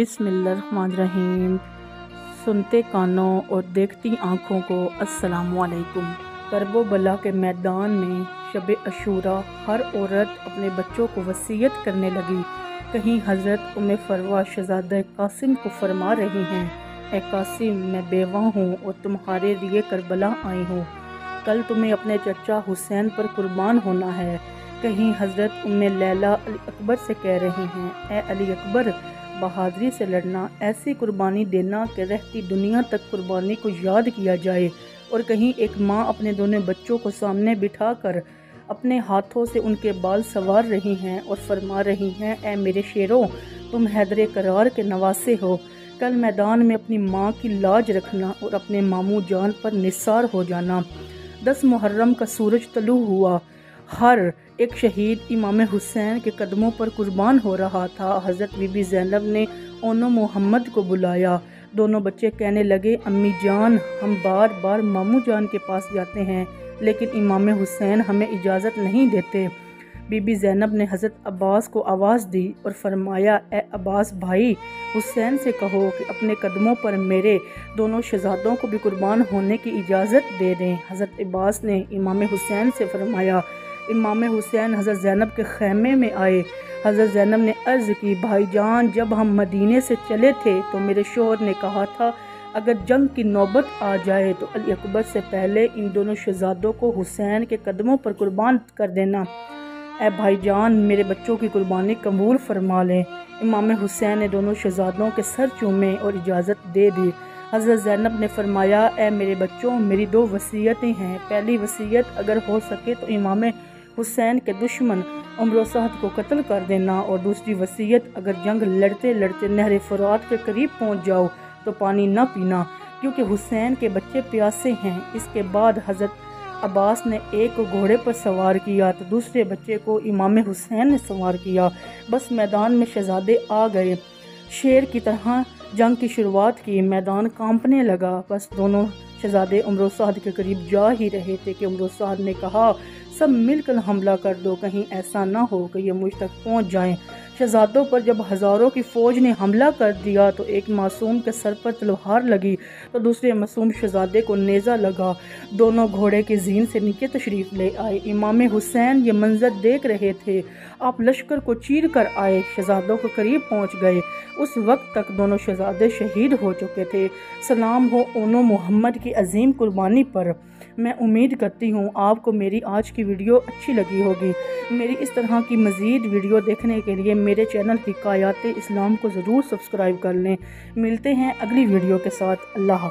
बिस्मिल्लाहिर्रहमानिर्रहीम। सुनते कानों और देखती आँखों को अस्सलाम वालेकुम। करबला के मैदान में शब अशूरा हर औरत अपने बच्चों को वसीयत करने लगी। कहीं हज़रत उम्मे फरवा शहज़ादा कासिम को फरमा रही हैं, ए कासिम, मैं बेवा हूँ और तुम्हारे लिए करबला आई हूँ। कल तुम्हें अपने चचा हुसैन पर कुर्बान होना है। कहीं हज़रत उम्मे लैला अली अकबर से कह रही हैं, ए अली अकबर, बहादुरी से लड़ना, ऐसी कुर्बानी देना कि रहती दुनिया तक कुर्बानी को याद किया जाए। और कहीं एक माँ अपने दोनों बच्चों को सामने बिठाकर अपने हाथों से उनके बाल संवार रही हैं और फरमा रही हैं, ए मेरे शेरों, तुम हैदर करार के नवासे हो। कल मैदान में अपनी माँ की लाज रखना और अपने मामू जान पर निसार हो जाना। 10 मुहर्रम का सूरज तलू हुआ। हर एक शहीद इमाम हुसैन के कदमों पर कुर्बान हो रहा था। हज़रत बीबी ज़ैनब ने ओनो मोहम्मद को बुलाया। दोनों बच्चे कहने लगे, अम्मी जान, हम बार बार मामू जान के पास जाते हैं, लेकिन इमाम हुसैन हमें इजाज़त नहीं देते। बीबी ज़ैनब ने हज़रत अब्बास को आवाज़ दी और फरमाया, ए अब्बास भाई, हुसैन से कहो कि अपने कदमों पर मेरे दोनों शहज़ादों को भी कुर्बान होने की इजाज़त दे दें। हज़रत अब्बास ने इमाम हुसैन से फरमाया। इमाम हुसैन हज़रत ज़ैनब के खैमे में आए। हज़रत ज़ैनब ने अर्ज़ की, भाईजान, जब हम मदीने से चले थे तो मेरे शोहर ने कहा था, अगर जंग की नौबत आ जाए तो अली अकबर से पहले इन दोनों शहज़ादों को हुसैन के कदमों पर कुर्बान कर देना। ए भाईजान, मेरे बच्चों की कुर्बानी कबूल फरमा लें। इमाम हुसैन ने दोनों शहज़ादों के सर चूमे और इजाज़त दे दी। हज़रत ज़ैनब ने फरमाया, ए मेरे बच्चों, मेरी 2 वसीयतें हैं। पहली वसीयत, अगर हो सके तो इमाम हुसैन के दुश्मन उमर साहद को कत्ल कर देना, और दूसरी वसीयत, अगर जंग लड़ते लड़ते नहर फुरात के करीब पहुंच जाओ तो पानी न पीना, क्योंकि हुसैन के बच्चे प्यासे हैं। इसके बाद हज़रत अब्बास ने एक को घोड़े पर सवार किया तो दूसरे बच्चे को इमाम हुसैन ने सवार किया। बस मैदान में शहजादे आ गए। शेर की तरह जंग की शुरुआत की। मैदान कांपने लगा। बस दोनों शहजादे उमर साहद के करीब जा ही रहे थे कि उमर साहद ने कहा, सब मिलकर हमला कर दो, कहीं ऐसा ना हो कि ये मुझ तक पहुंच जाएं। शहजादों पर जब हज़ारों की फ़ौज ने हमला कर दिया तो एक मासूम के सर पर तलवार लगी तो दूसरे मासूम शहजादे को नेज़ा लगा। दोनों घोड़े की जीन से नीचे तशरीफ़ ले आए। इमाम हुसैन ये मंजर देख रहे थे। आप लश्कर को चीर कर आए, शहजादों के करीब पहुंच गए। उस वक्त तक दोनों शहजादे शहीद हो चुके थे। सलाम हो ओनो मोहम्मद की अजीम कुर्बानी पर। मैं उम्मीद करती हूँ आपको मेरी आज की वीडियो अच्छी लगी होगी। मेरी इस तरह की मज़ीद वीडियो देखने के लिए मेरे चैनल हिकायात इस्लाम को ज़रूर सब्सक्राइब कर लें। मिलते हैं अगली वीडियो के साथ। अल्लाह हाफ़िज़।